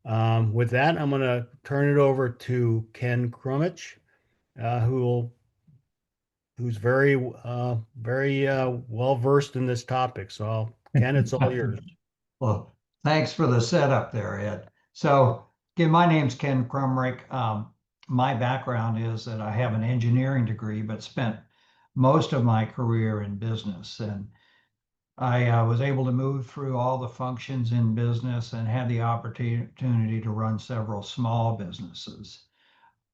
With that, I'm going to turn it over to Ken Crumich, who will who's very well versed in this topic. So, Ken, it's all yours. Well, thanks for the setup there, Ed. So, again, my name's Ken Crumrick. My background is that I have an engineering degree, but spent most of my career in business. And I was able to move through all the functions in business and had the opportunity to run several small businesses.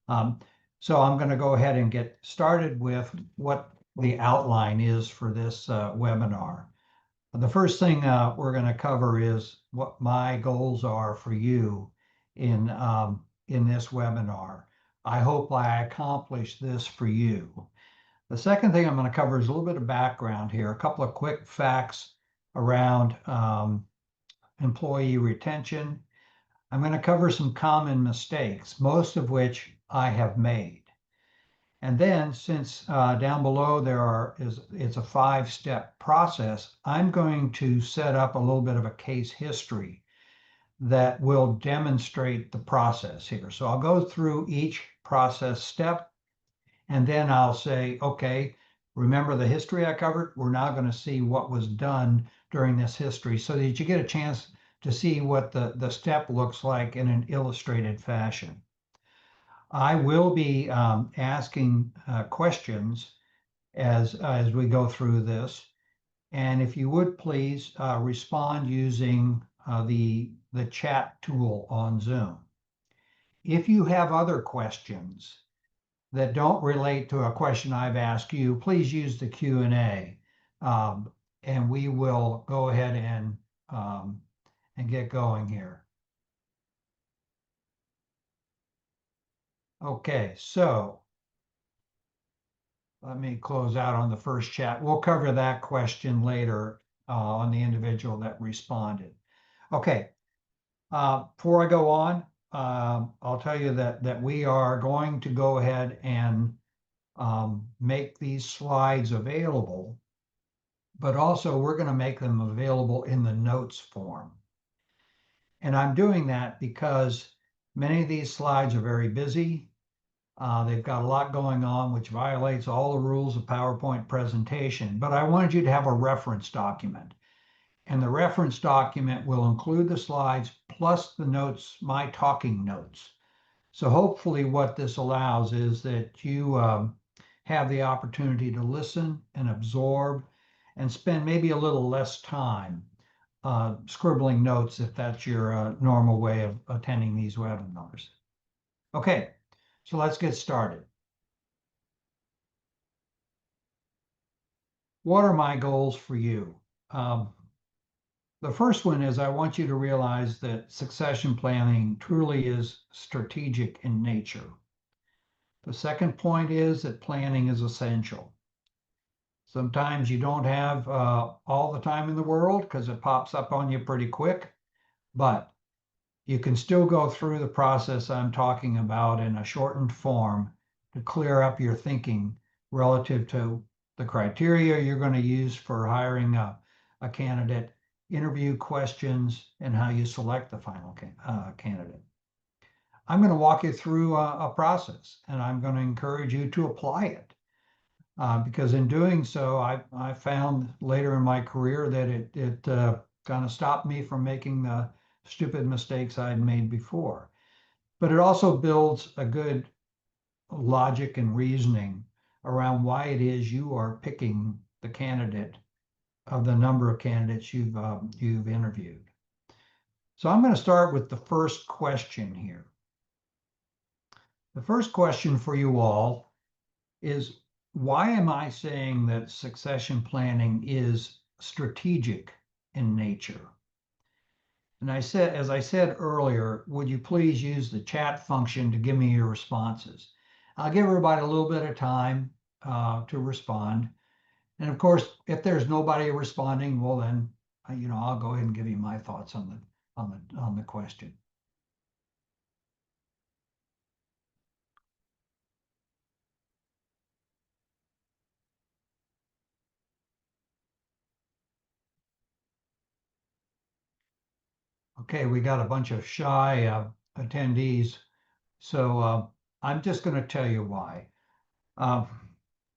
Um, so, I'm going to go ahead and get started with what the outline is for this webinar. The first thing we're going to cover is what my goals are for you in this webinar. I hope I accomplish this for you. The second thing I'm going to cover is a little bit of background here, a couple of quick facts around employee retention. I'm going to cover some common mistakes, most of which I have made. And then since down below it's a 5-step process, I'm going to set up a little bit of a case history that will demonstrate the process here. So I'll go through each process step and then I'll say, okay, remember the history I covered? We're now going to see what was done during this history so that you get a chance to see what the step looks like in an illustrated fashion. I will be asking questions as we go through this. And if you would please respond using the chat tool on Zoom. If you have other questions that don't relate to a question I've asked you, please use the Q&A, and we will go ahead and get going here. Okay, so let me close out on the first chat. We'll cover that question later on the individual that responded. Okay, before I go on, I'll tell you that we are going to go ahead and make these slides available, but also we're going to make them available in the notes form. And I'm doing that because many of these slides are very busy. They've got a lot going on, which violates all the rules of PowerPoint presentation. But I wanted you to have a reference document. And the reference document will include the slides plus the notes, my talking notes. So hopefully what this allows is that you have the opportunity to listen and absorb and spend maybe a little less time scribbling notes if that's your normal way of attending these webinars. Okay, so let's get started. What are my goals for you? The first one is I want you to realize that succession planning truly is strategic in nature. The second point is that planning is essential. Sometimes you don't have all the time in the world because it pops up on you pretty quick, but you can still go through the process I'm talking about in a shortened form to clear up your thinking relative to the criteria you're going to use for hiring a candidate, interview questions, and how you select the final candidate. I'm going to walk you through a process and I'm going to encourage you to apply it. Because in doing so, I found later in my career that it kind of stopped me from making the stupid mistakes I had made before. But it also builds a good logic and reasoning around why it is you are picking the candidate of the number of candidates you've interviewed. So I'm going to start with the first question here. The first question for you all is, why am I saying that succession planning is strategic in nature? And as I said earlier, would you please use the chat function to give me your responses? I'll give everybody a little bit of time to respond. And of course, if there's nobody responding, well then, I'll go ahead and give you my thoughts on the question. Okay, we got a bunch of shy attendees, so I'm just going to tell you why. Uh,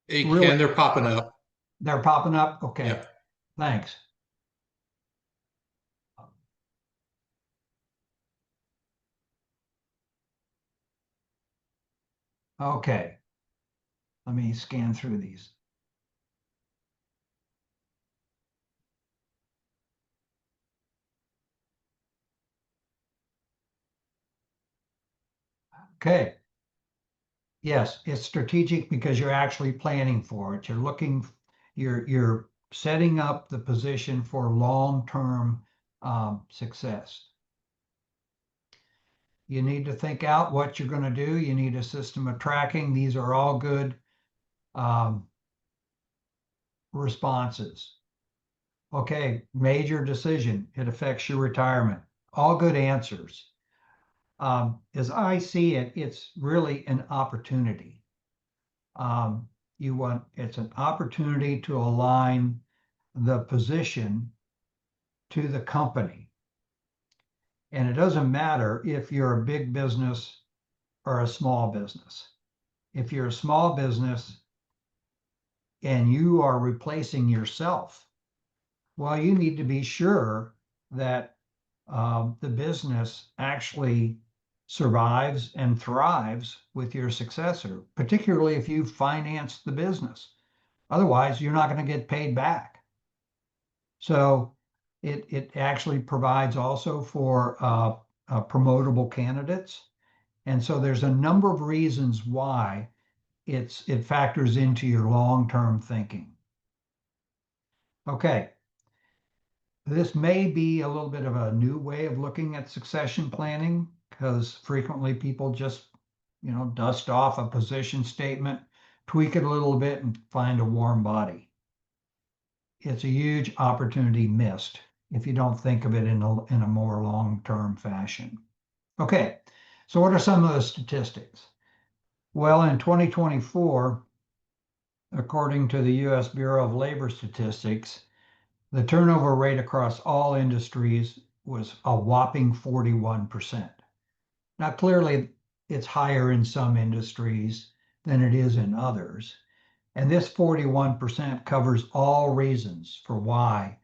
Hey, really, Ken, they're popping up. they're popping up. Okay, Yeah. thanks. Okay, let me scan through these. Okay. Yes, it's strategic because you're actually planning for it. You're setting up the position for long-term success. You need to think out what you're going to do. You need a system of tracking. These are all good um, responses. Okay, major decision. It affects your retirement. All good answers. As I see it, it's really an opportunity. Um, it's an opportunity to align the position to the company. And it doesn't matter if you're a big business or a small business. If you're a small business and you are replacing yourself, well, you need to be sure that the business actually survives and thrives with your successor, particularly if you finance the business. Otherwise, you're not going to get paid back. So it actually provides also for promotable candidates. And so there's a number of reasons why it factors into your long-term thinking. Okay, this may be a little bit of a new way of looking at succession planning because frequently people just, dust off a position statement, tweak it a little bit, and find a warm body. It's a huge opportunity missed if you don't think of it in a more long-term fashion. Okay, so what are some of the statistics? Well, in 2024, according to the U.S. Bureau of Labor Statistics, the turnover rate across all industries was a whopping 41%. Now, clearly, it's higher in some industries than it is in others. And this 41% covers all reasons for why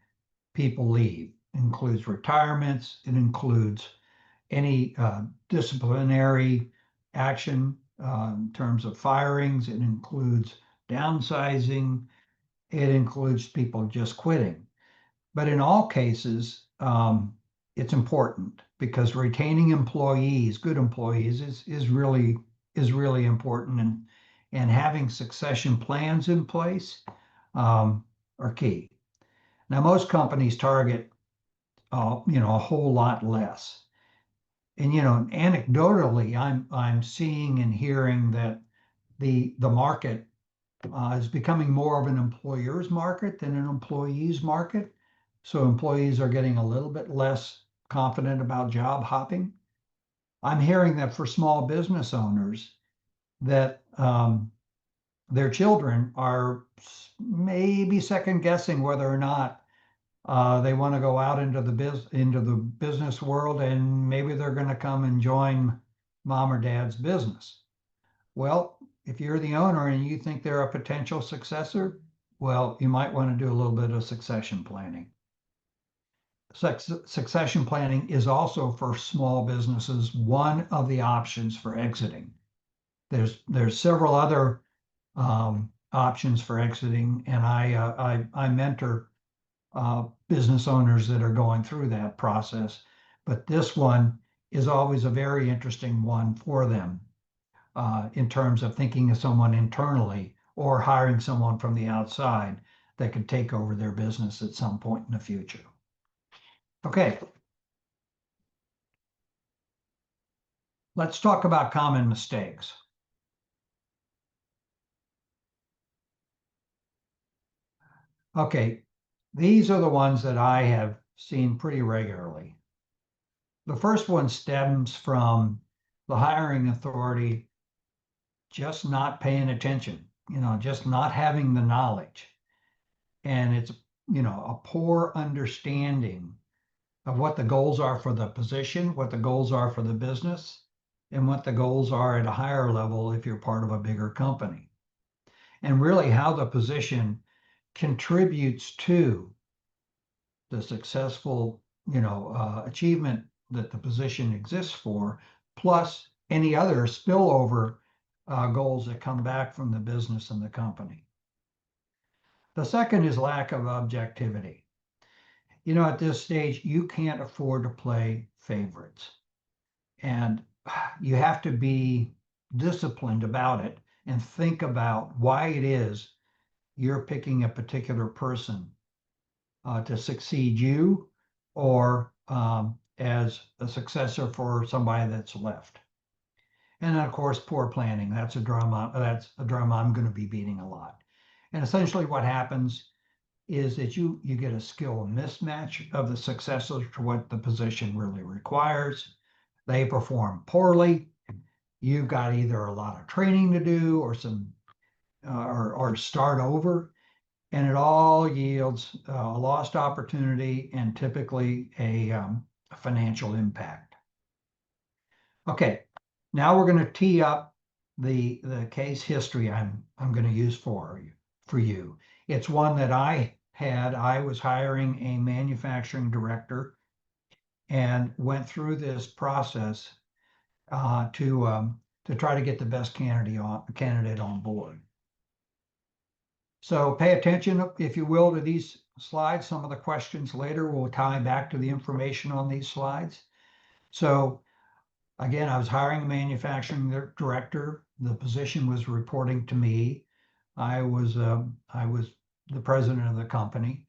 people leave. It includes retirements, it includes any disciplinary action in terms of firings, it includes downsizing, it includes people just quitting. But in all cases, it's important because retaining employees, good employees, is really important, and having succession plans in place are key. Now, most companies target a whole lot less. And anecdotally, I'm seeing and hearing that the market is becoming more of an employer's market than an employee's market. So employees are getting a little bit less confident about job hopping. I'm hearing that for small business owners, that their children are maybe second guessing whether or not they want to go out into the business world, and maybe they're going to come and join mom or dad's business. Well, if you're the owner and you think they're a potential successor, well, you might want to do a little bit of succession planning. Succession planning is also for small businesses one of the options for exiting. There's several other options for exiting, and I mentor business owners that are going through that process. But this one is always a very interesting one for them in terms of thinking of someone internally or hiring someone from the outside that could take over their business at some point in the future. Okay. Let's talk about common mistakes. Okay, these are the ones that I have seen pretty regularly. The first one stems from the hiring authority just not paying attention, just not having the knowledge. And it's, a poor understanding of what the goals are for the position, what the goals are for the business, and what the goals are at a higher level if you're part of a bigger company. And really how the position contributes to the successful, achievement that the position exists for, plus any other spillover goals that come back from the business and the company. The second is lack of objectivity. At this stage, you can't afford to play favorites. And you have to be disciplined about it and think about why it is you're picking a particular person to succeed you or as a successor for somebody that's left. And then, of course, poor planning. That's a drum I'm going to be beating a lot. And essentially what happens is that you get a skill mismatch of the successors to what the position really requires. They perform poorly. You've got either a lot of training to do or some or start over, and it all yields a lost opportunity and typically a financial impact. Okay, now we're going to tee up the case history I'm going to use for you. It's one that I had. I was hiring a manufacturing director and went through this process to try to get the best candidate on board. So pay attention, if you will, to these slides. Some of the questions later will tie back to the information on these slides. So again, I was hiring a manufacturing director. The position was reporting to me. I was the president of the company.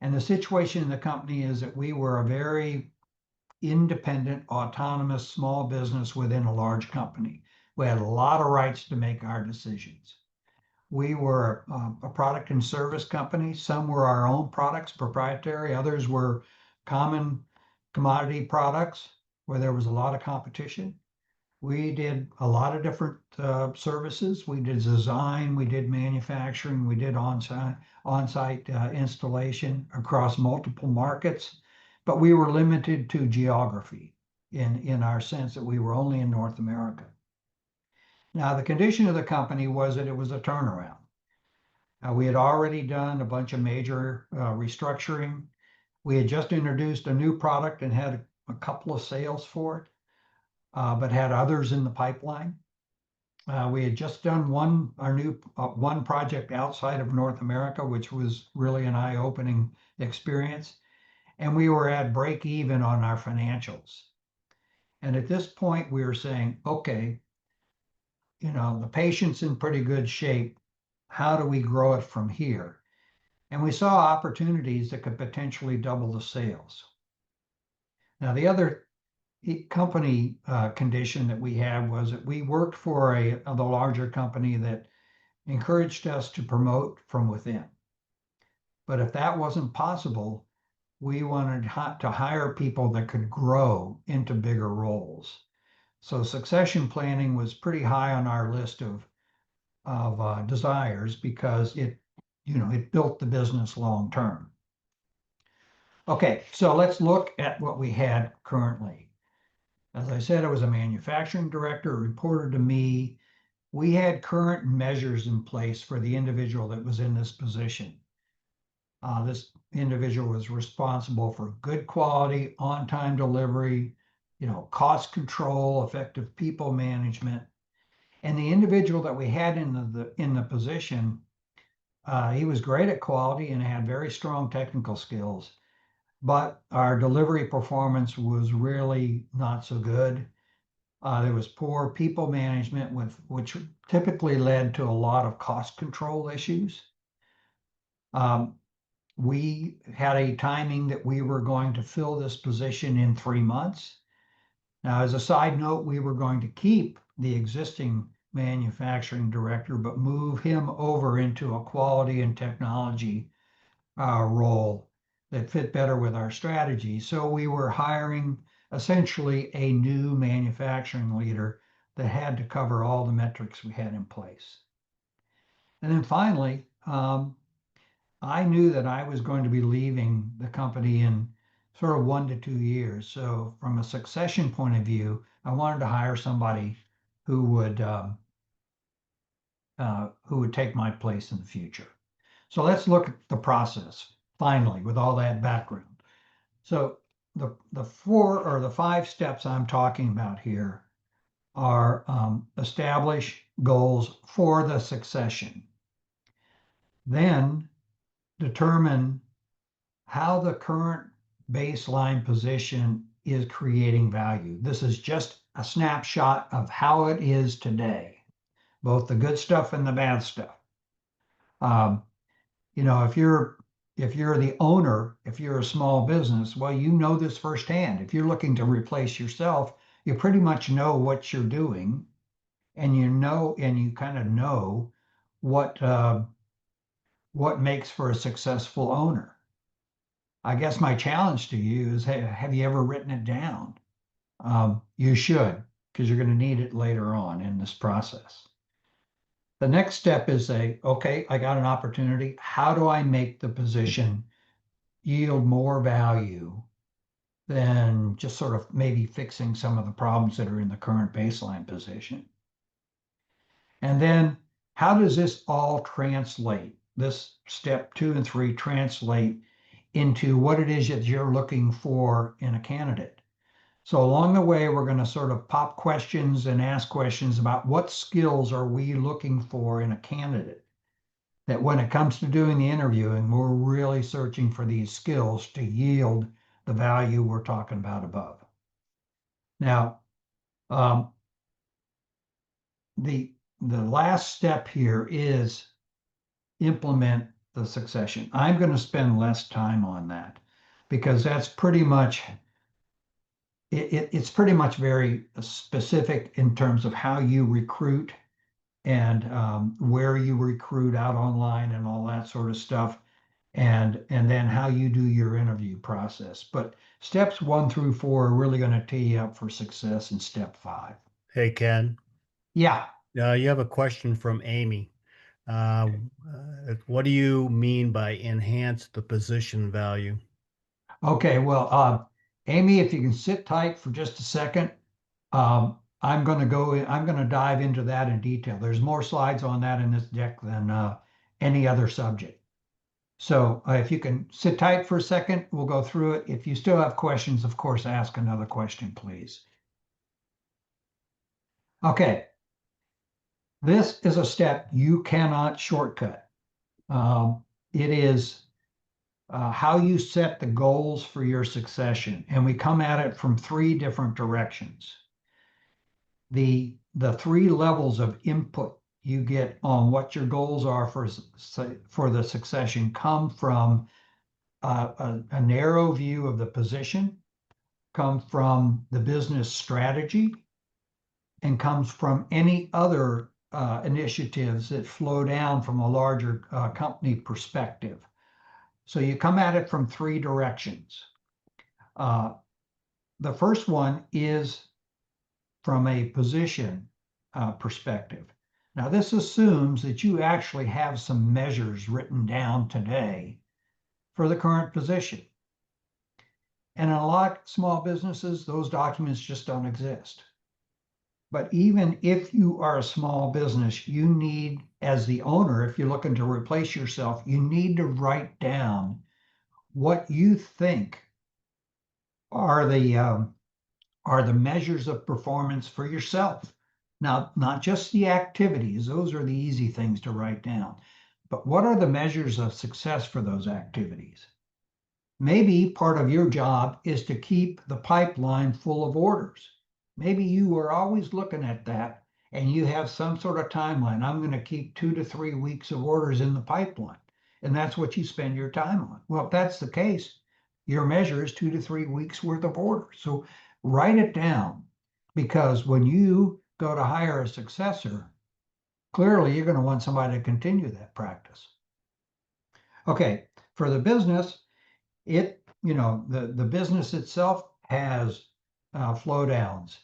And the situation in the company is that we were a very independent, autonomous, small business within a large company. We had a lot of rights to make our decisions. We were a product and service company. Some were our own products, proprietary. Others were common commodity products where there was a lot of competition. We did a lot of different services. We did design, we did manufacturing, we did on-site installation across multiple markets, but we were limited to geography in our sense that we were only in North America. Now, the condition of the company was that it was a turnaround. We had already done a bunch of major restructuring. We had just introduced a new product and had a couple of sales for it, but had others in the pipeline. We had just done one project outside of North America, which was really an eye-opening experience. And we were at break even on our financials. And at this point, we were saying, okay, the patient's in pretty good shape. How do we grow it from here? And we saw opportunities that could potentially double the sales. Now, the other company condition that we had was that we worked for the larger company that encouraged us to promote from within. But if that wasn't possible, we wanted to hire people that could grow into bigger roles. So succession planning was pretty high on our list of desires because it built the business long term. Okay, so let's look at what we had currently. As I said, I was a manufacturing director, reported to me. We had current measures in place for the individual that was in this position. This individual was responsible for good quality, on-time delivery, cost control, effective people management. And the individual that we had in the position, he was great at quality and had very strong technical skills, but our delivery performance was really not so good. There was poor people management, which typically led to a lot of cost control issues. We had a timing that we were going to fill this position in 3 months. Now, as a side note, we were going to keep the existing manufacturing director, but move him over into a quality and technology role that fit better with our strategy. So we were hiring essentially a new manufacturing leader that had to cover all the metrics we had in place. And then finally, I knew that I was going to be leaving the company in sort of 1 to 2 years. So from a succession point of view, I wanted to hire somebody who would take my place in the future. So let's look at the process finally with all that background. So the 5 steps I'm talking about here are establish goals for the succession. Then determine how the current baseline position is creating value. This is just a snapshot of how it is today, both the good stuff and the bad stuff. If you're the owner, if you're a small business, well, you know this firsthand. If you're looking to replace yourself, you pretty much know what you're doing, and you kind of know what makes for a successful owner. I guess my challenge to you is, hey, have you ever written it down? You should, because you're going to need it later on in this process. The next step is okay, I got an opportunity. How do I make the position yield more value than just sort of maybe fixing some of the problems that are in the current baseline position? And then how does this all translate? This step 2 and 3 translate into what it is that you're looking for in a candidate. So along the way, we're going to sort of pop questions and ask questions about what skills are we looking for in a candidate. That when it comes to doing the interviewing, we're really searching for these skills to yield the value we're talking about above. Now, the last step here is implement the succession. I'm going to spend less time on that because that's pretty much it's pretty much very specific in terms of how you recruit and where you recruit out online and all that sort of stuff, and then how you do your interview process. But steps 1 through 4 are really going to tee you up for success in step 5. Hey, Ken, Yeah. you have a question from Amy. What do you mean by enhance the position value? Okay. Well, Amy, if you can sit tight for just a second, I'm going to dive into that in detail. There's more slides on that in this deck than any other subject. So if you can sit tight for a second, we'll go through it. If you still have questions, of course, ask another question, please. Okay. This is a step you cannot shortcut. It is how you set the goals for your succession. And we come at it from 3 different directions. The 3 levels of input you get on what your goals are for the succession come from a narrow view of the position, come from the business strategy, and comes from any other initiatives that flow down from a larger company perspective. So you come at it from 3 directions. The first one is from a position perspective. Now, this assumes that you actually have some measures written down today for the current position. And in a lot of small businesses, those documents just don't exist. But even if you are a small business, you need, as the owner, if you're looking to replace yourself, you need to write down what you think are the measures of performance for yourself. Now, not just the activities, those are the easy things to write down, but what are the measures of success for those activities? Maybe part of your job is to keep the pipeline full of orders. Maybe you are always looking at that and you have some sort of timeline. I'm going to keep 2 to 3 weeks of orders in the pipeline. And that's what you spend your time on. Well, if that's the case, your measure is 2 to 3 weeks worth of orders. So write it down, because when you go to hire a successor, clearly you're going to want somebody to continue that practice. Okay, for the business, the business itself has flow downs.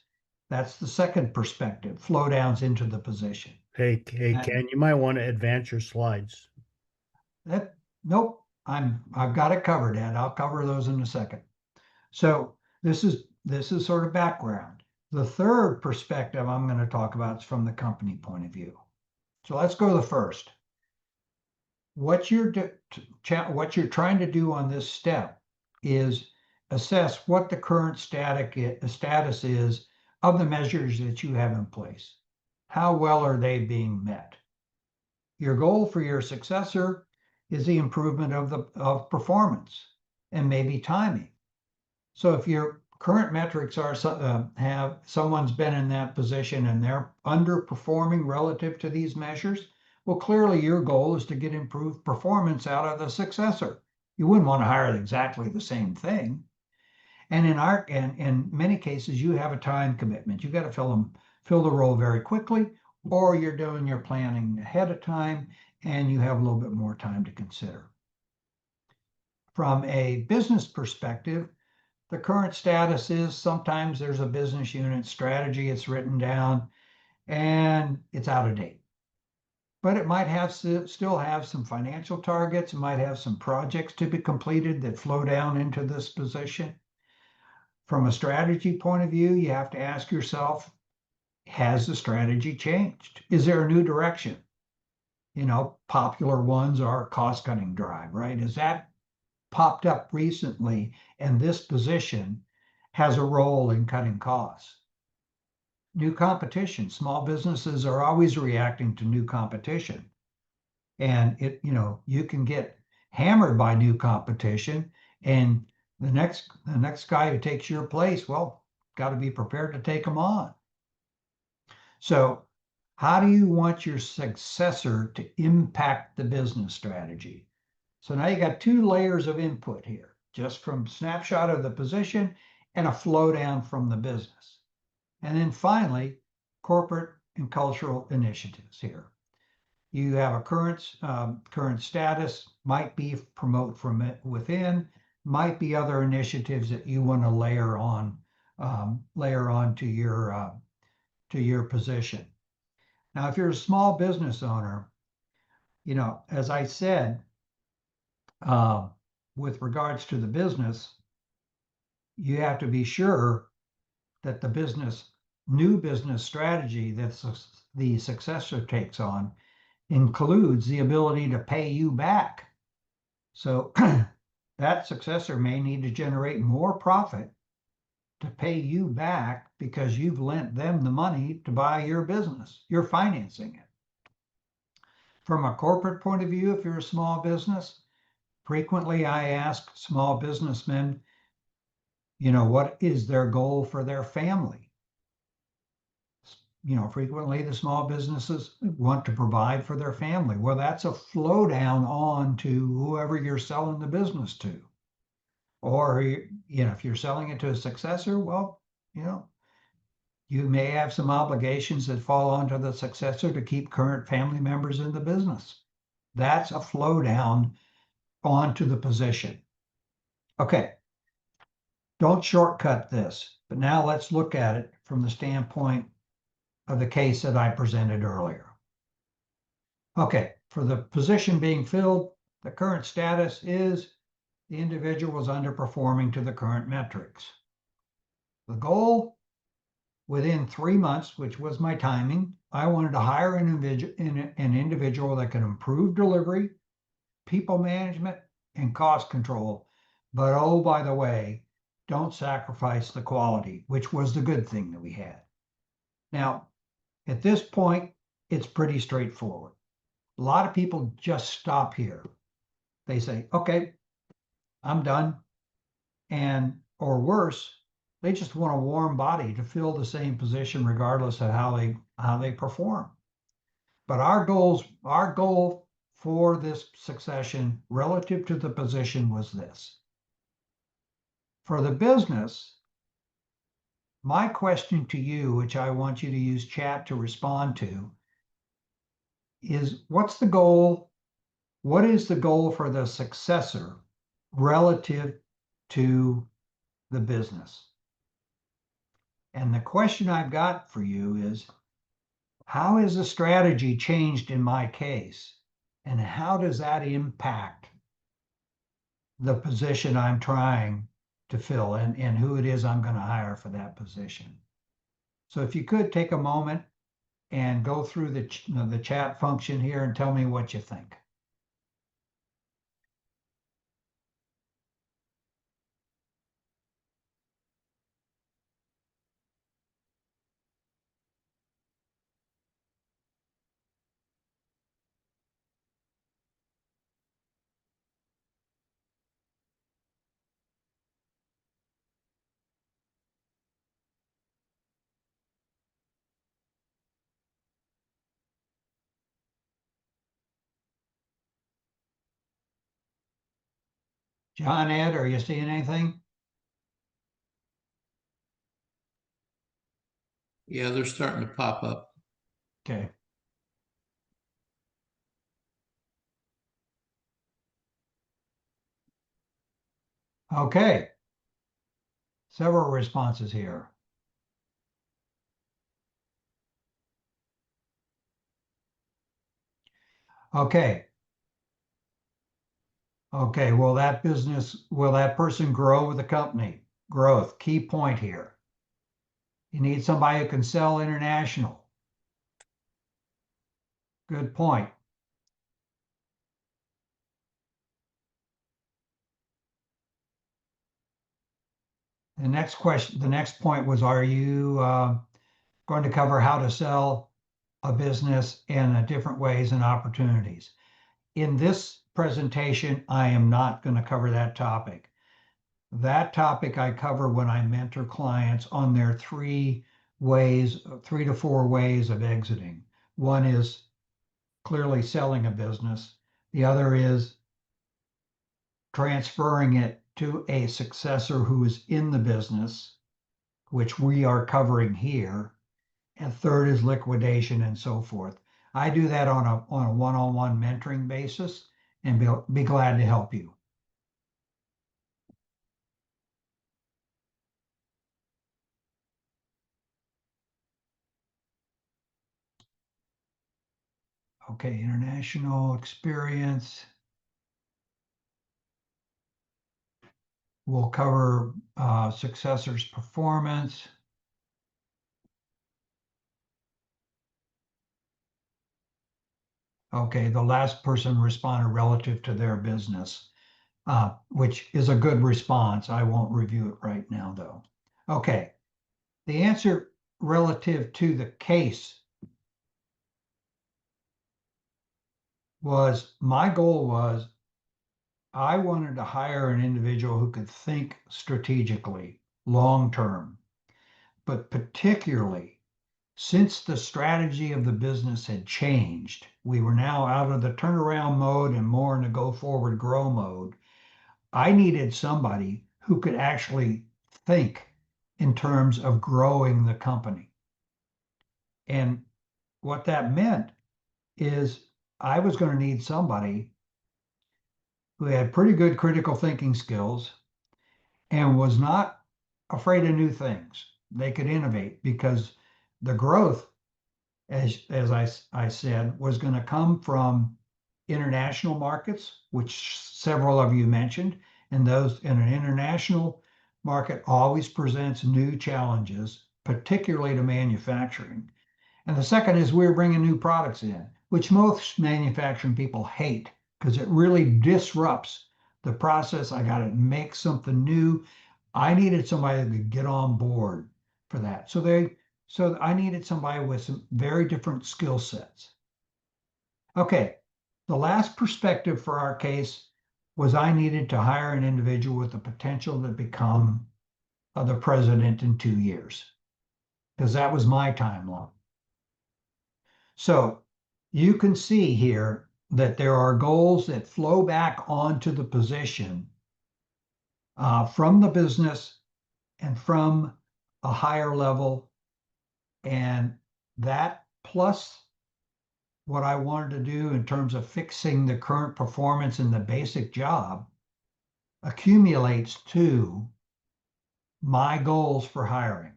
That's the second perspective, flow downs into the position. Hey, Ken, you might want to advance your slides. Nope, I've got it covered, Ed. I'll cover those in a second. So this is sort of background. The third perspective I'm going to talk about is from the company point of view. So let's go to the first. What you're trying to do on this step is assess what the current status is of the measures that you have in place. How well are they being met? Your goal for your successor is the improvement of performance and maybe timing. So if your current metrics are have someone's been in that position and they're underperforming relative to these measures, well, clearly your goal is to get improved performance out of the successor. You wouldn't want to hire exactly the same thing. And in many cases, you have a time commitment. You've got to fill the role very quickly, or you're doing your planning ahead of time and you have a little bit more time to consider. From a business perspective, the current status is sometimes there's a business unit strategy, it's written down, and it's out of date. But it might still have some financial targets, it might have some projects to be completed that flow down into this position. From a strategy point of view, you have to ask yourself, has the strategy changed? Is there a new direction? Popular ones are cost-cutting drive, right? Is that popped up recently, and this position has a role in cutting costs? New competition. Small businesses are always reacting to new competition. And you can get hammered by new competition, and the next guy who takes your place, well, got to be prepared to take them on. So how do you want your successor to impact the business strategy? So now you got two layers of input here, just from snapshot of the position and a flow down from the business. And then finally, corporate and cultural initiatives here. You have a current status, might be promote from within, might be other initiatives that you want to layer on to your position. Now, if you're a small business owner, as I said, with regards to the business, you have to be sure that the new business strategy that the successor takes on includes the ability to pay you back. So that successor may need to generate more profit to pay you back because you've lent them the money to buy your business. You're financing it. From a corporate point of view, if you're a small business, frequently I ask small businessmen, what is their goal for their family? Frequently the small businesses want to provide for their family. Well, that's a flow down on to whoever you're selling the business to. Or, if you're selling it to a successor, well, you may have some obligations that fall onto the successor to keep current family members in the business. That's a flow down onto the position. Okay, don't shortcut this, but now let's look at it from the standpoint of the case that I presented earlier. Okay, for the position being filled, the current status is the individual is underperforming to the current metrics. The goal, within 3 months, which was my timing, I wanted to hire an individual that could improve delivery, people management, and cost control. But oh, by the way, don't sacrifice the quality, which was the good thing that we had. Now, at this point, it's pretty straightforward. A lot of people just stop here. They say, okay, I'm done. Or worse, they just want a warm body to fill the same position regardless of how they perform. But our goal for this succession relative to the position was this. For the business, my question to you, which I want you to use chat to respond to, is what's the goal? What is the goal for the successor relative to the business? And the question I've got for you is, how has the strategy changed in my case? And how does that impact the position I'm trying to fill and who it is I'm going to hire for that position. So if you could take a moment and go through the chat function here and tell me what you think. John, Ed, are you seeing anything? Yeah, they're starting to pop up. Okay. Okay. Several responses here. Okay. Okay, will that person grow with the company? Growth, key point here. You need somebody who can sell international. Good point. The next question, the next point was, are you going to cover how to sell a business in different ways and opportunities? In this presentation, I am not going to cover that topic. That topic I cover when I mentor clients on their 3 to 4 ways of exiting. One is clearly selling a business. The other is transferring it to a successor who is in the business, which we are covering here. And third is liquidation and so forth. I do that on a one-on-one mentoring basis and be glad to help you. Okay, international experience. We'll cover successor's performance. Okay, the last person responded relative to their business, which is a good response. I won't review it right now, though. Okay, the answer relative to the case was, my goal was, I wanted to hire an individual who could think strategically, long term, but particularly since the strategy of the business had changed, we were now out of the turnaround mode and more in the go forward grow mode. I needed somebody who could actually think in terms of growing the company. And what that meant is I was going to need somebody who had pretty good critical thinking skills and was not afraid of new things. They could innovate because the growth, as I said, was going to come from international markets, which several of you mentioned, and those in an international market always presents new challenges, particularly to manufacturing. And the second is we're bringing new products in, which most manufacturing people hate because it really disrupts the process. I got to make something new. I needed somebody that could get on board for that. So I needed somebody with some very different skill sets. Okay, the last perspective for our case was I needed to hire an individual with the potential to become the president in 2 years, because that was my timeline. So you can see here that there are goals that flow back onto the position from the business and from a higher level. And that plus what I wanted to do in terms of fixing the current performance in the basic job accumulates to my goals for hiring.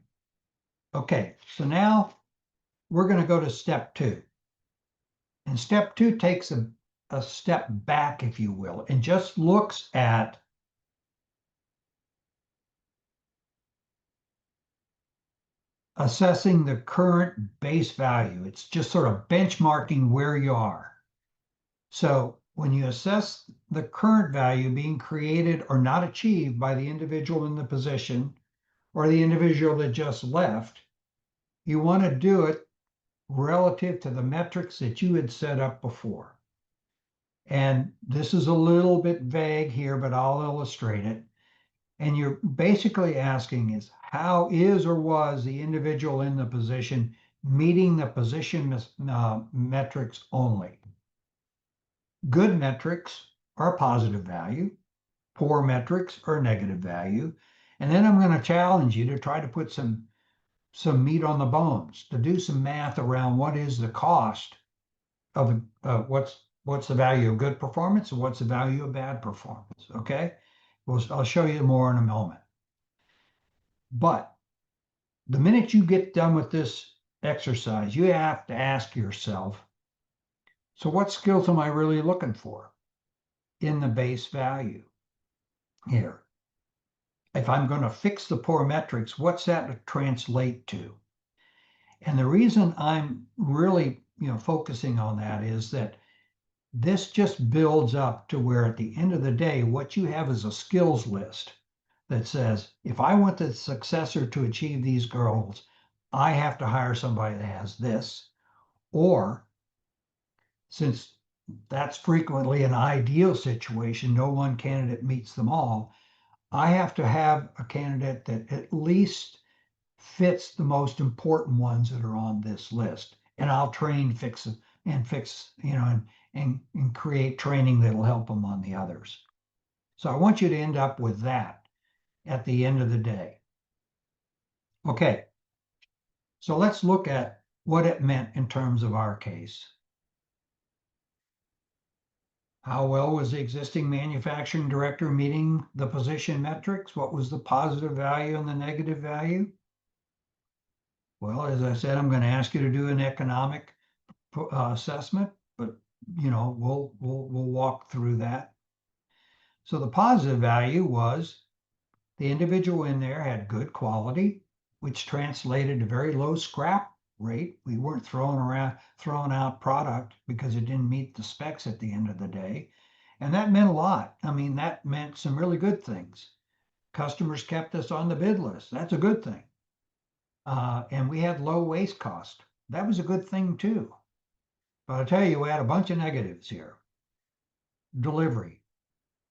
Okay, so now we're going to go to step 2. And step 2 takes a step back, if you will, and just looks at assessing the current base value. It's just sort of benchmarking where you are. So when you assess the current value being created or not achieved by the individual in the position or the individual that just left, you want to do it relative to the metrics that you had set up before. And this is a little bit vague here, but I'll illustrate it. And you're basically asking is how is or was the individual in the position meeting the position metrics only? Good metrics are positive value, poor metrics are negative value. And then I'm going to challenge you to try to put some meat on the bones, to do some math around what is the cost of what's the value of good performance and what's the value of bad performance. Okay, I'll show you more in a moment. But the minute you get done with this exercise, you have to ask yourself, so what skills am I really looking for in the base value here? If I'm going to fix the poor metrics, what's that translate to? And the reason I'm really, focusing on that is that this just builds up to where at the end of the day, what you have is a skills list that says, if I want the successor to achieve these goals, I have to hire somebody that has this. Or since that's frequently an ideal situation, no one candidate meets them all, I have to have a candidate that at least fits the most important ones that are on this list. And I'll train, fix, and create training that'll help them on the others. So I want you to end up with that at the end of the day. Okay, so let's look at what it meant in terms of our case. How well was the existing manufacturing director meeting the position metrics? What was the positive value and the negative value? Well, as I said, I'm going to ask you to do an economic assessment, but we'll walk through that. So the positive value was the individual in there had good quality, which translated to very low scrap rate. We weren't throwing out product because it didn't meet the specs at the end of the day. And that meant a lot. I mean, that meant some really good things. Customers kept us on the bid list. That's a good thing. And we had low waste cost. That was a good thing too. But I'll tell you, we had a bunch of negatives here. Delivery.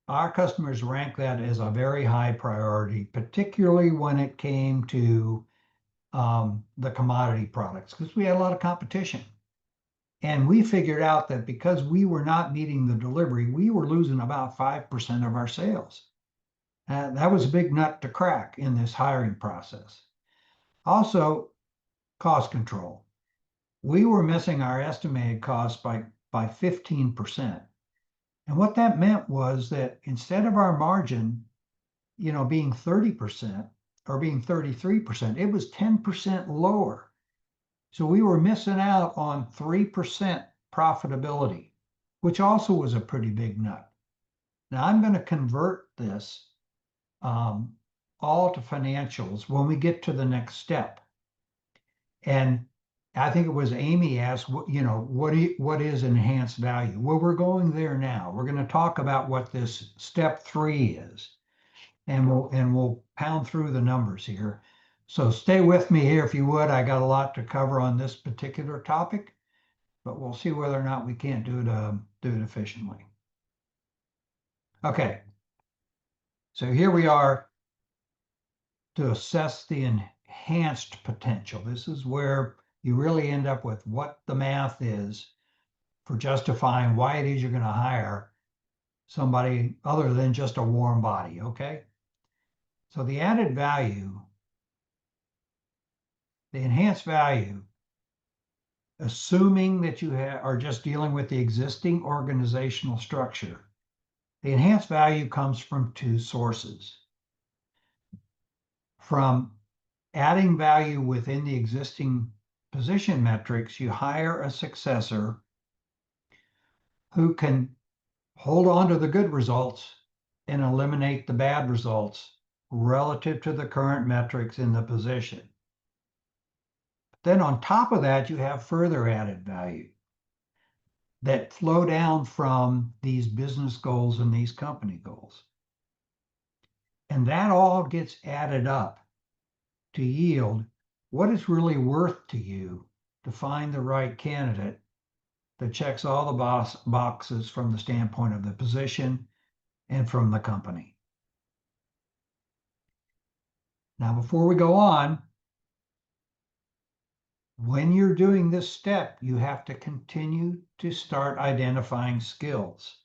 Our customers rank that as a very high priority, particularly when it came to the commodity products, because we had a lot of competition. And we figured out that because we were not meeting the delivery, we were losing about 5% of our sales. That was a big nut to crack in this hiring process. Also, cost control. We were missing our estimated costs by 15%. And what that meant was that instead of our margin, being 30% or being 33%, it was 10% lower. So we were missing out on 3% profitability, which also was a pretty big nut. Now I'm going to convert this all to financials when we get to the next step. And I think it was Amy asked, what is enhanced value? Well, we're going there now. We're going to talk about what this step 3 is, and we'll pound through the numbers here. So stay with me here if you would. I got a lot to cover on this particular topic, but we'll see whether or not we can't do it efficiently. Okay. So here we are to assess the enhanced potential. This is where you really end up with what the math is for justifying why it is you're going to hire somebody other than just a warm body, okay? So the added value, the enhanced value, assuming that you are just dealing with the existing organizational structure, the enhanced value comes from 2 sources. From adding value within the existing position metrics, you hire a successor who can hold on to the good results and eliminate the bad results relative to the current metrics in the position. Then on top of that, you have further added value that flow down from these business goals and these company goals. And that all gets added up to yield what it's really worth to you to find the right candidate that checks all the boxes from the standpoint of the position and from the company. Now, before we go on, when you're doing this step, you have to continue to start identifying skills.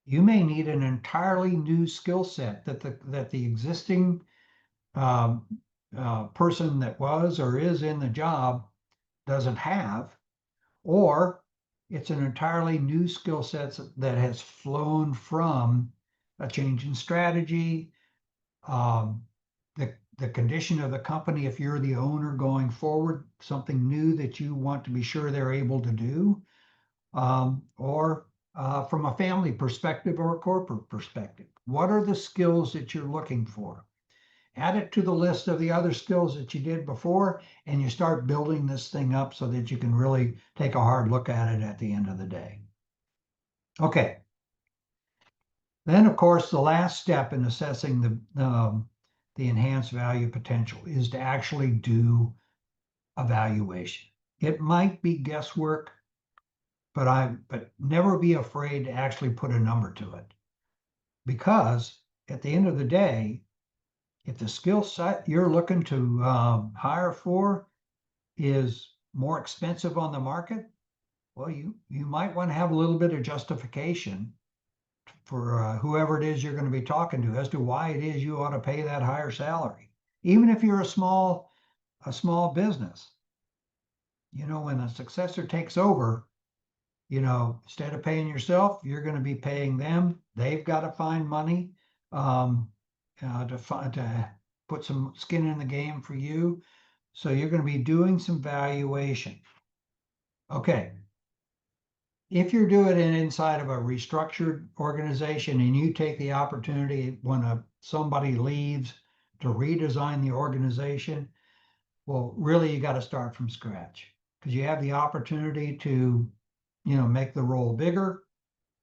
You may need an entirely new skill set that the existing person that was or is in the job doesn't have, or it's an entirely new skill set that has flown from a change in strategy, the condition of the company, if you're the owner going forward, something new that you want to be sure they're able to do, or from a family perspective or a corporate perspective. What are the skills that you're looking for? Add it to the list of the other skills that you did before, and you start building this thing up so that you can really take a hard look at it at the end of the day. Okay. Then, of course, the last step in assessing the enhanced value potential is to actually do evaluation. It might be guesswork, but never be afraid to actually put a number to it. Because at the end of the day, if the skill set you're looking to hire for is more expensive on the market, well, you might want to have a little bit of justification for whoever it is you're going to be talking to as to why it is you ought to pay that higher salary. Even if you're a small business, when a successor takes over, instead of paying yourself, you're going to be paying them. They've got to find money to put some skin in the game for you. So you're going to be doing some valuation. Okay. If you're doing it inside of a restructured organization and you take the opportunity when somebody leaves to redesign the organization, well, really you got to start from scratch because you have the opportunity to, make the role bigger.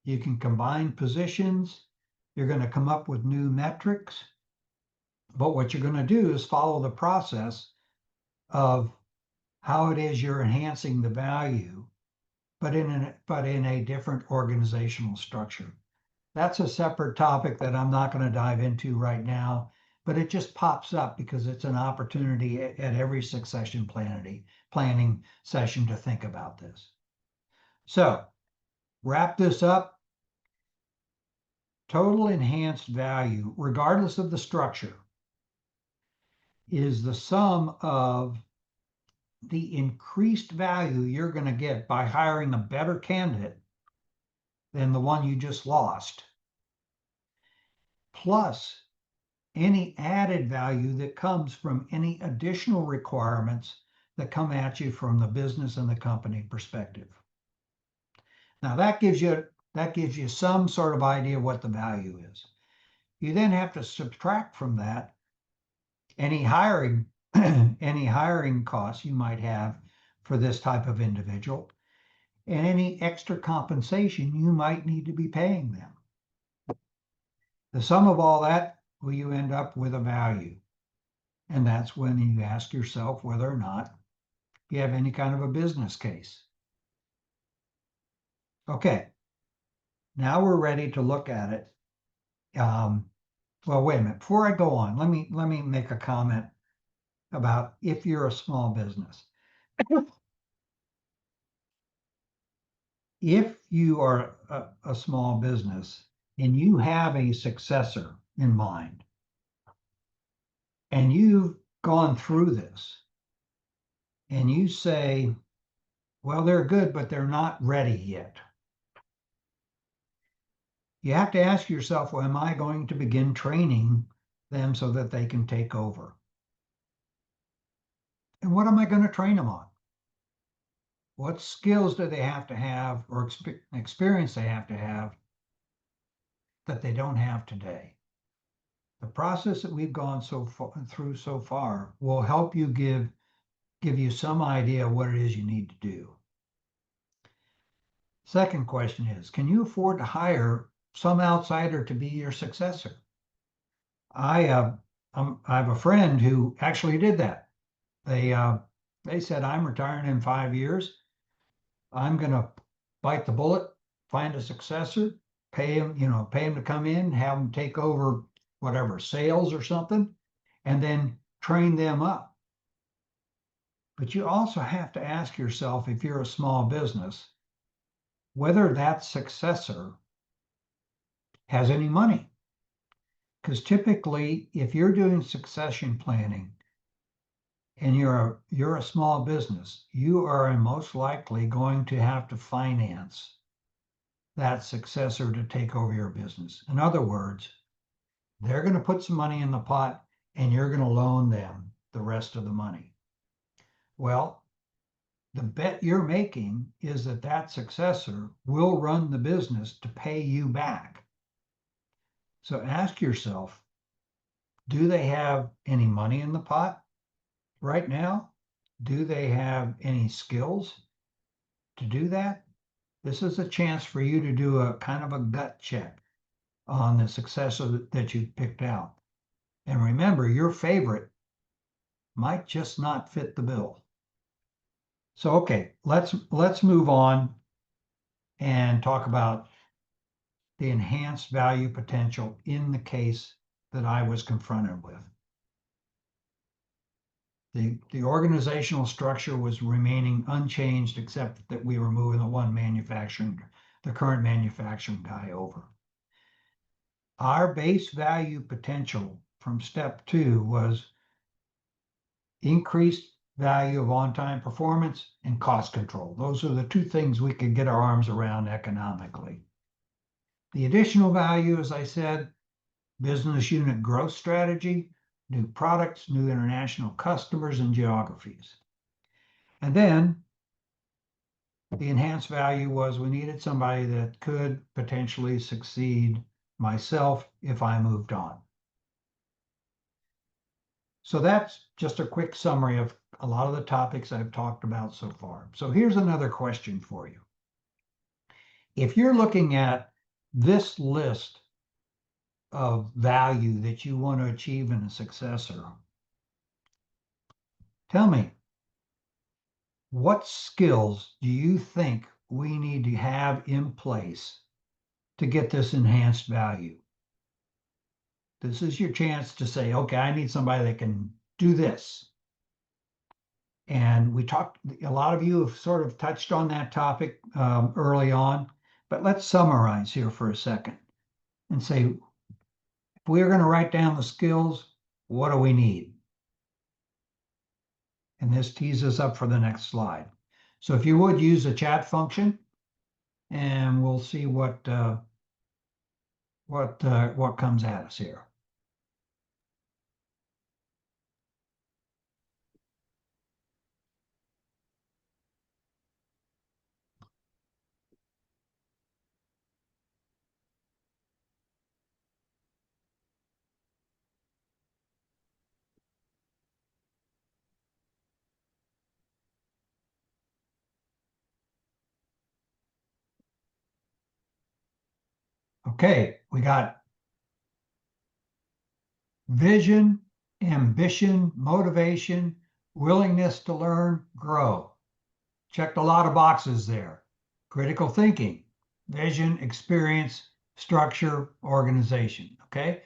You can combine positions. You're going to come up with new metrics. But what you're going to do is follow the process of how it is you're enhancing the value, but in a different organizational structure. That's a separate topic that I'm not going to dive into right now, but it just pops up because it's an opportunity at every succession planning session to think about this. So, wrap this up. Total enhanced value, regardless of the structure, is the sum of the increased value you're going to get by hiring a better candidate than the one you just lost, plus any added value that comes from any additional requirements that come at you from the business and the company perspective. Now that gives you some sort of idea what the value is. You then have to subtract from that any hiring costs you might have for this type of individual and any extra compensation you might need to be paying them. The sum of all that, will you end up with a value? And that's when you ask yourself whether or not you have any kind of a business case. Okay, now we're ready to look at it. Well, wait a minute. Before I go on, let me make a comment about if you're a small business. If you are a small business and you have a successor in mind, and you've gone through this, and you say, well, they're good, but they're not ready yet. You have to ask yourself, well, am I going to begin training them so that they can take over? And what am I going to train them on? What skills do they have to have or experience they have to have that they don't have today? The process that we've gone through so far will help you give give you some idea what it is you need to do. Second question is, can you afford to hire some outsider to be your successor? I have a friend who actually did that. They said, I'm retiring in 5 years. I'm going to bite the bullet, find a successor, pay him to come in, have him take over whatever sales or something, and then train them up. But you also have to ask yourself, if you're a small business, whether that successor has any money. Because typically, if you're doing succession planning and you're a small business, you are most likely going to have to finance that successor to take over your business. In other words, they're going to put some money in the pot and you're going to loan them the rest of the money. Well, the bet you're making is that that successor will run the business to pay you back. So ask yourself, do they have any money in the pot right now? Do they have any skills to do that? This is a chance for you to do a kind of a gut check on the successor that you picked out. And remember, your favorite might just not fit the bill. So, okay, let's move on and talk about the enhanced value potential in the case that I was confronted with. The organizational structure was remaining unchanged, except that we were moving the current manufacturing guy over. Our base value potential from step 2 was increased value of on-time performance and cost control. Those are the two things we could get our arms around economically. The additional value, as I said, business unit growth strategy, new products, new international customers and geographies. And then the enhanced value was we needed somebody that could potentially succeed myself if I moved on. So that's just a quick summary of a lot of the topics I've talked about so far. So here's another question for you. If you're looking at this list of value that you want to achieve in a successor, tell me, what skills do you think we need to have in place to get this enhanced value? This is your chance to say, okay, I need somebody that can do this. And a lot of you have sort of touched on that topic early on, but let's summarize here for a second and say, if we're going to write down the skills, what do we need? And this tees us up for the next slide. So if you would use the chat function, and we'll see what comes at us here. Okay, we got vision, ambition, motivation, willingness to learn, grow. Checked a lot of boxes there. Critical thinking, vision, experience, structure, organization. Okay.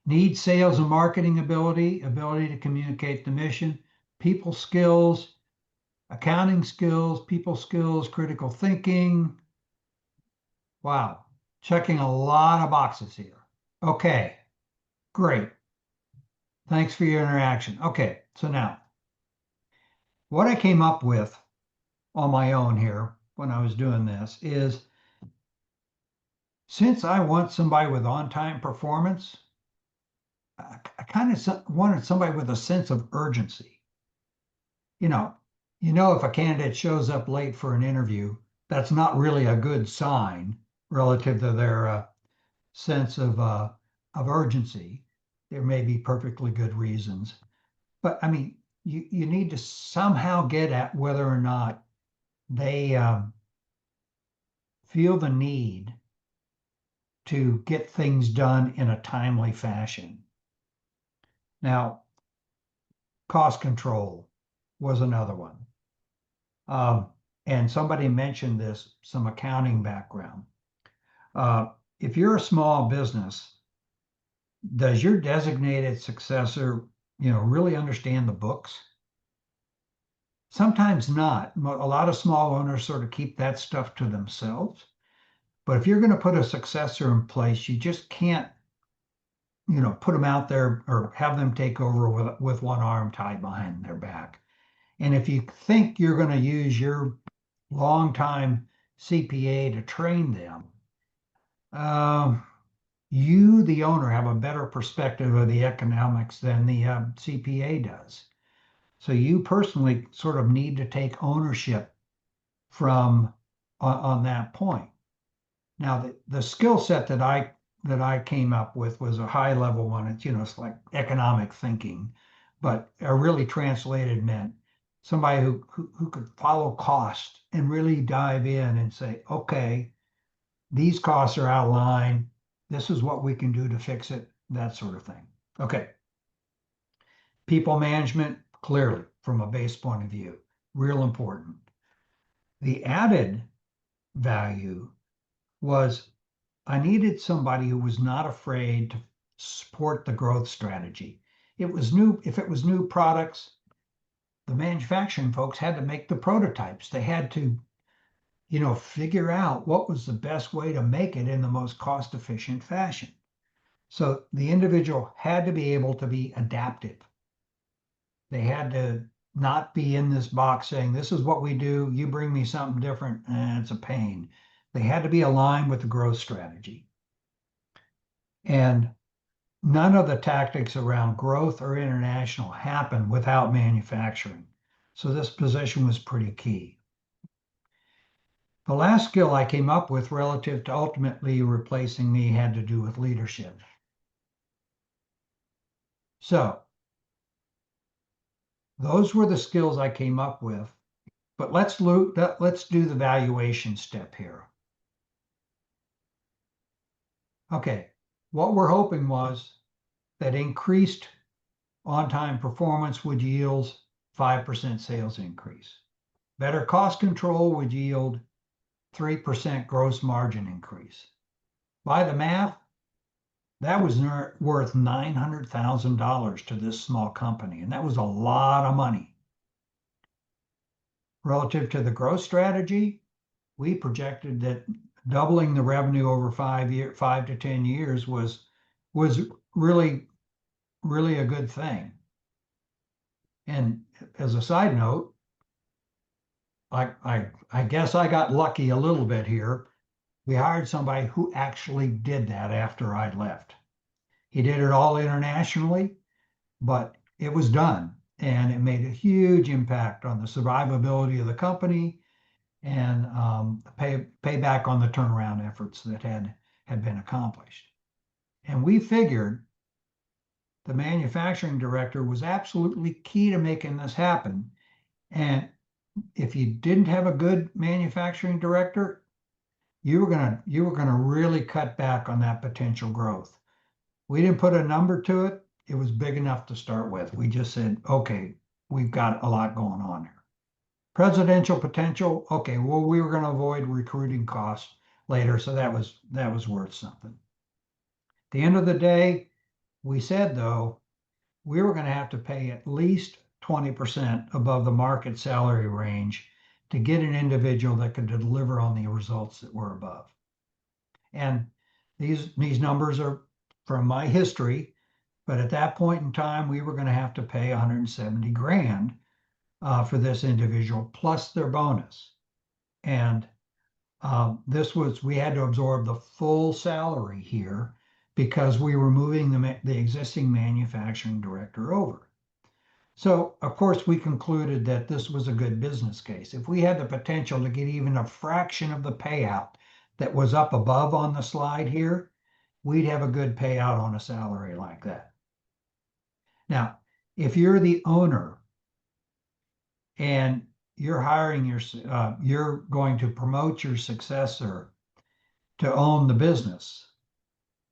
Need sales and marketing ability to communicate the mission, people skills, accounting skills, people skills, critical thinking. Wow. Checking a lot of boxes here. Okay. Great. Thanks for your interaction. Okay. So now, what I came up with on my own here when I was doing this is, since I want somebody with on-time performance, I kind of wanted somebody with a sense of urgency. You know, if a candidate shows up late for an interview, that's not really a good sign relative to their sense of urgency. There may be perfectly good reasons, but I mean, you need to somehow get at whether or not they feel the need to get things done in a timely fashion. Now, cost control was another one. And somebody mentioned this, some accounting background. If you're a small business, does your designated successor, really understand the books? Sometimes not. A lot of small owners sort of keep that stuff to themselves. But if you're going to put a successor in place, you just can't, put them out there or have them take over with one arm tied behind their back. And if you think you're going to use your longtime CPA to train them, you, the owner, have a better perspective of the economics than the CPA does. So you personally sort of need to take ownership on that point. Now, the skill set that I came up with was a high level one. It's like economic thinking, but really translated meant somebody who could follow cost and really dive in and say, okay, these costs are out of line. This is what we can do to fix it, that sort of thing. Okay. People management, clearly, from a base point of view, real important. The added value was I needed somebody who was not afraid to support the growth strategy. If it was new products, the manufacturing folks had to make the prototypes. They had to, figure out what was the best way to make it in the most cost-efficient fashion. So the individual had to be able to be adaptive. They had to not be in this box saying, this is what we do, you bring me something different, and it's a pain. They had to be aligned with the growth strategy. And none of the tactics around growth or international happened without manufacturing. So this position was pretty key. The last skill I came up with relative to ultimately replacing me had to do with leadership. So those were the skills I came up with, but let's do the valuation step here. Okay, what we're hoping was that increased on-time performance would yield 5% sales increase. Better cost control would yield 3% gross margin increase. By the math, that was worth $900,000 to this small company, and that was a lot of money. Relative to the growth strategy, we projected that doubling the revenue over 5 to 10 years was really, really a good thing. And as a side note, I guess I got lucky a little bit here. We hired somebody who actually did that after I left. He did it all internationally, but it was done. And it made a huge impact on the survivability of the company and the payback on the turnaround efforts that had been accomplished. And we figured the manufacturing director was absolutely key to making this happen. And if you didn't have a good manufacturing director, you were gonna really cut back on that potential growth. We didn't put a number to it. It was big enough to start with. We just said, okay, we've got a lot going on here. Presidential potential, okay, well, we were going to avoid recruiting costs later, so that was worth something. At the end of the day, we said, though, we were going to have to pay at least 20% above the market salary range to get an individual that could deliver on the results that were above. And these numbers are from my history, but at that point in time, we were going to have to pay 170 grand for this individual plus their bonus. And we had to absorb the full salary here because we were moving the existing manufacturing director over. So, of course, we concluded that this was a good business case. If we had the potential to get even a fraction of the payout that was up above on the slide here, we'd have a good payout on a salary like that. Now, if you're the owner and you're hiring you're going to promote your successor to own the business.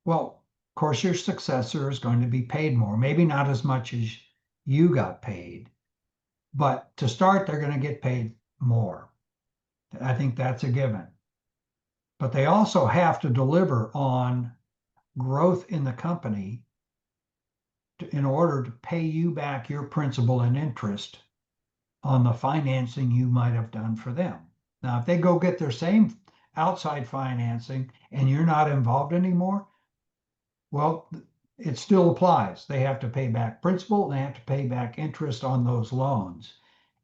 Well, of course, your successor is going to be paid more, maybe not as much as you got paid, but to start, they're going to get paid more. I think that's a given. But they also have to deliver on growth in the company in order to pay you back your principal and interest on the financing you might have done for them. Now, if they go get their same outside financing and you're not involved anymore, well, it still applies. They have to pay back principal, and they have to pay back interest on those loans.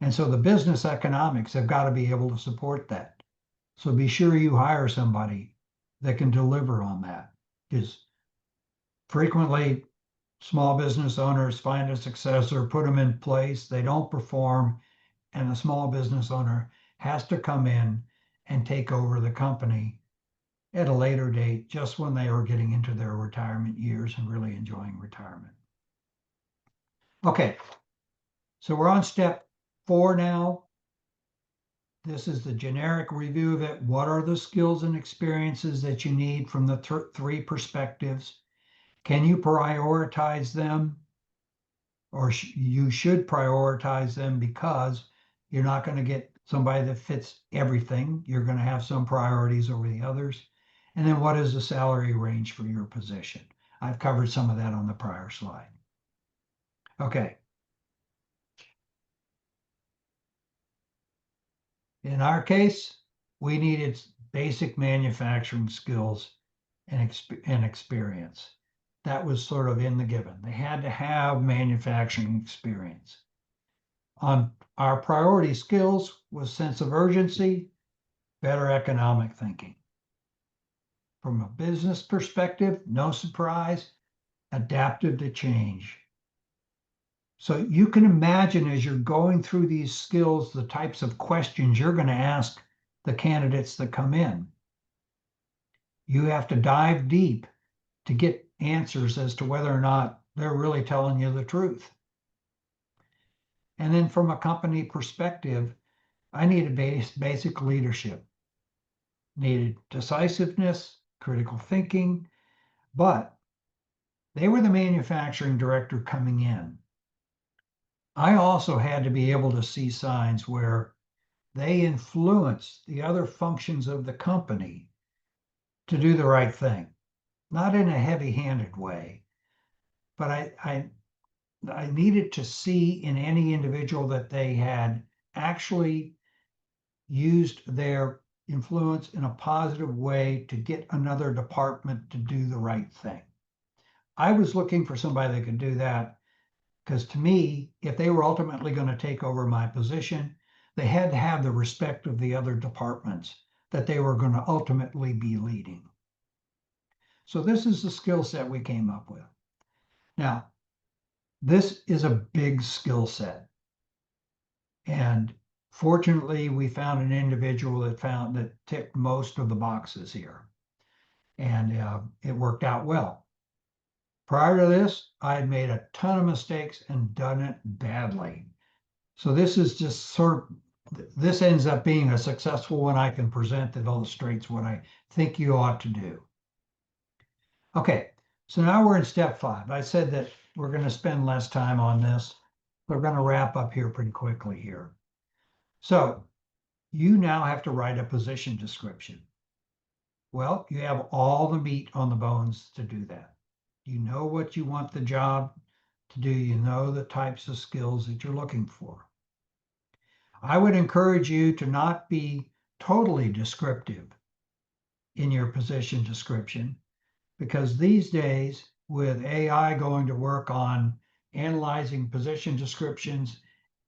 And so the business economics have got to be able to support that. So be sure you hire somebody that can deliver on that. Because frequently small business owners find a successor, put them in place, they don't perform, and the small business owner has to come in and take over the company at a later date, just when they are getting into their retirement years and really enjoying retirement. Okay, so we're on step 4 now. This is the generic review of it. What are the skills and experiences that you need from the 3 perspectives? Can you prioritize them? Or you should prioritize them, because you're not going to get somebody that fits everything. You're going to have some priorities over the others. And then what is the salary range for your position? I've covered some of that on the prior slide. Okay. In our case, we needed basic manufacturing skills and experience. That was sort of in the given. They had to have manufacturing experience. On our priority skills was sense of urgency, better economic thinking. From a business perspective, no surprise, adaptive to change. So you can imagine, as you're going through these skills, the types of questions you're going to ask the candidates that come in. You have to dive deep to get answers as to whether or not they're really telling you the truth. And then from a company perspective, I needed basic leadership, needed decisiveness, critical thinking, but they were the manufacturing director coming in. I also had to be able to see signs where they influence the other functions of the company to do the right thing, not in a heavy-handed way, but I needed to see in any individual that they had actually used their influence in a positive way to get another department to do the right thing. I was looking for somebody that could do that, because to me, if they were ultimately going to take over my position, they had to have the respect of the other departments that they were going to ultimately be leading. So this is the skill set we came up with. Now, this is a big skill set. And fortunately, we found an individual that ticked most of the boxes here. And it worked out well. Prior to this, I had made a ton of mistakes and done it badly. So this is just this ends up being a successful one I can present that illustrates what I think you ought to do. Okay, so now we're in step 5. I said that we're going to spend less time on this. We're going to wrap up here pretty quickly here. So you now have to write a position description. Well, you have all the meat on the bones to do that. You know what you want the job to do. You know the types of skills that you're looking for. I would encourage you to not be totally descriptive in your position description, because these days, with AI going to work on analyzing position descriptions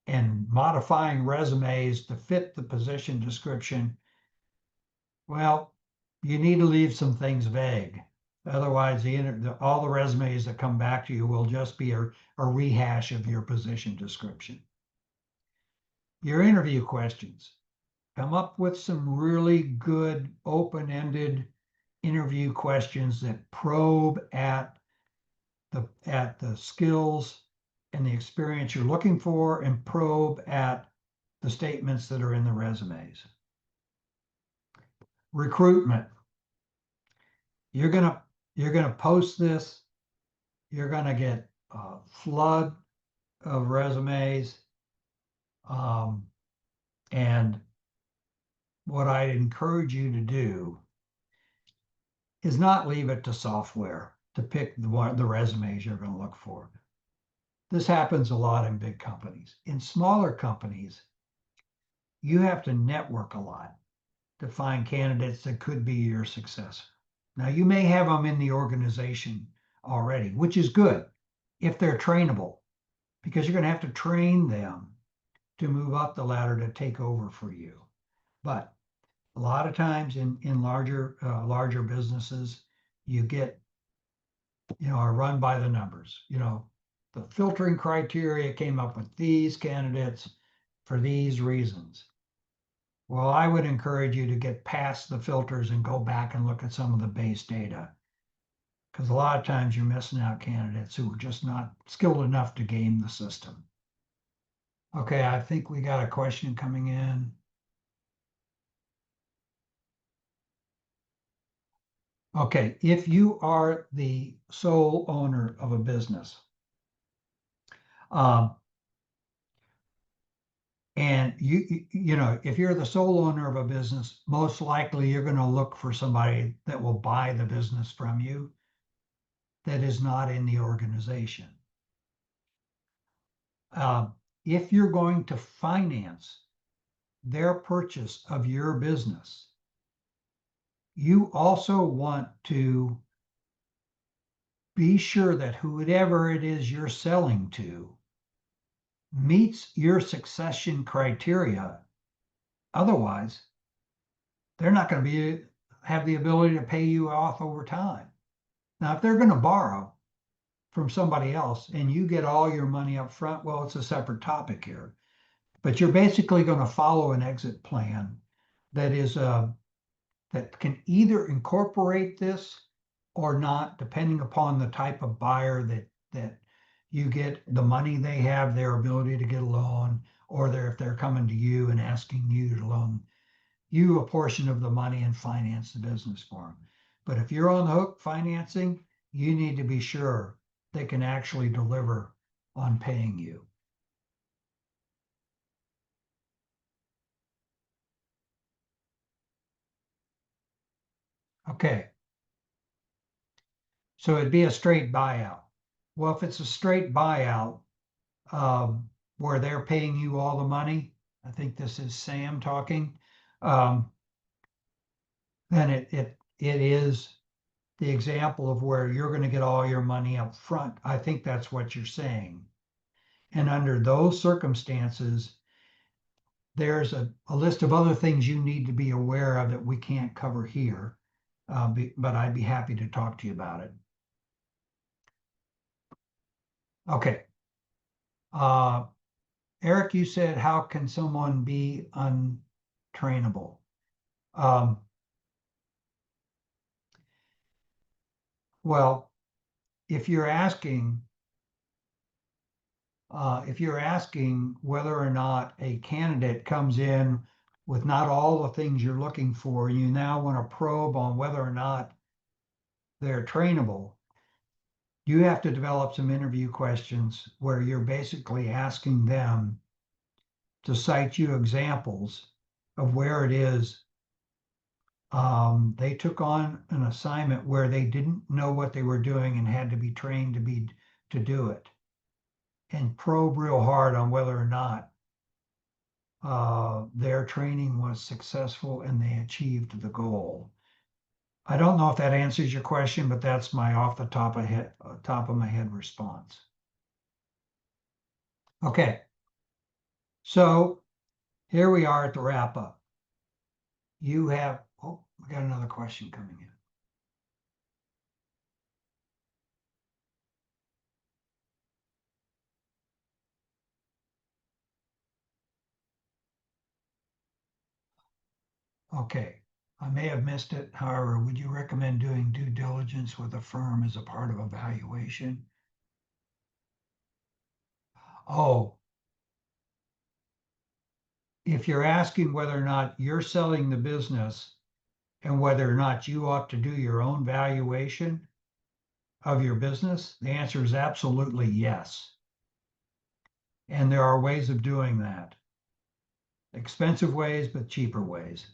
and modifying resumes to fit the position description, well, you need to leave some things vague. Otherwise, all the resumes that come back to you will just be a rehash of your position description. Your interview questions. Come up with some really good open-ended interview questions that probe at the skills and the experience you're looking for, and probe at the statements that are in the resumes. Recruitment. You're gonna post this. You're gonna get a flood of resumes. And what I'd encourage you to do is not leave it to software to pick the resumes you're going to look for. This happens a lot in big companies. In smaller companies, you have to network a lot to find candidates that could be your successor. Now, you may have them in the organization already, which is good if they're trainable, because you're going to have to train them to move up the ladder to take over for you. But a lot of times in larger businesses, you get, are run by the numbers. The filtering criteria came up with these candidates for these reasons. Well, I would encourage you to get past the filters and go back and look at some of the base data, because a lot of times you're missing out candidates who are just not skilled enough to game the system. Okay, I think we got a question coming in. Okay, if you are the sole owner of a business, and if you're the sole owner of a business, most likely you're going to look for somebody that will buy the business from you that is not in the organization. If you're going to finance their purchase of your business, you also want to be sure that whoever it is you're selling to meets your succession criteria. Otherwise, they're not going to have the ability to pay you off over time. Now, if they're going to borrow from somebody else and you get all your money up front, well, it's a separate topic here. But you're basically going to follow an exit plan that is that can either incorporate this or not, depending upon the type of buyer that you get, the money they have, their ability to get a loan, or if they're coming to you and asking you to loan you a portion of the money and finance the business for them. But if you're on the hook financing, you need to be sure they can actually deliver on paying you. Okay. So it'd be a straight buyout. Well, if it's a straight buyout, where they're paying you all the money, I think this is Sam talking, then it is the example of where you're going to get all your money up front. I think that's what you're saying. And under those circumstances, there's a list of other things you need to be aware of that we can't cover here, but I'd be happy to talk to you about it. Okay. Eric, you said, how can someone be untrainable? Well, if you're asking whether or not a candidate comes in with not all the things you're looking for, you now want to probe on whether or not they're trainable, you have to develop some interview questions where you're basically asking them to cite you examples of where it is they took on an assignment where they didn't know what they were doing and had to be trained to do it, and probe real hard on whether or not their training was successful and they achieved the goal. I don't know if that answers your question, but that's my off the top of my head response. Okay, so here we are at the wrap up. You have, oh, we got another question coming in. Okay, I may have missed it. However, would you recommend doing due diligence with a firm as a part of evaluation? Oh, if you're asking whether or not you're selling the business and whether or not you ought to do your own valuation of your business, the answer is absolutely yes. And there are ways of doing that. Expensive ways, but cheaper ways.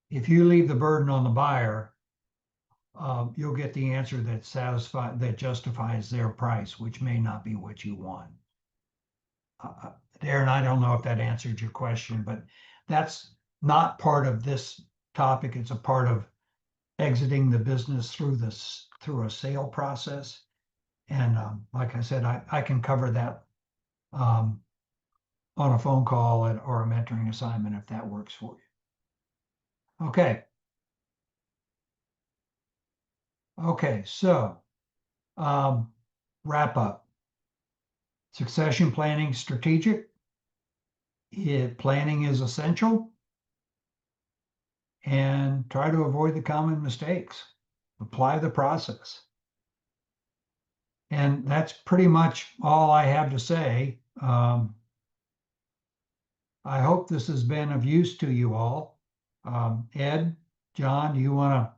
If you leave the burden on the buyer, you'll get the answer that justifies their price, which may not be what you want. Darren, I don't know if that answered your question, but that's not part of this topic. It's a part of exiting the business through a sale process. And like I said, I can cover that on a phone call or a mentoring assignment if that works for you. Okay. Okay, so wrap up. Succession planning strategic. Planning is essential. And try to avoid the common mistakes. Apply the process. And that's pretty much all I have to say. I hope this has been of use to you all. Ed, John, do you want to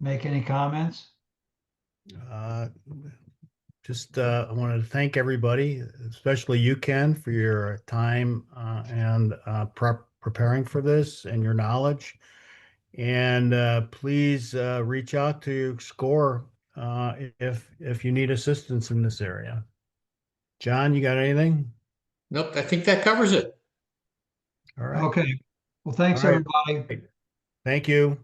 make any comments? I wanted to thank everybody, especially you, Ken, for your time and preparing for this and your knowledge. And please reach out to SCORE if you need assistance in this area. John, you got anything? Nope, I think that covers it. All right. Okay. Well, thanks, All right. everybody. Thank you.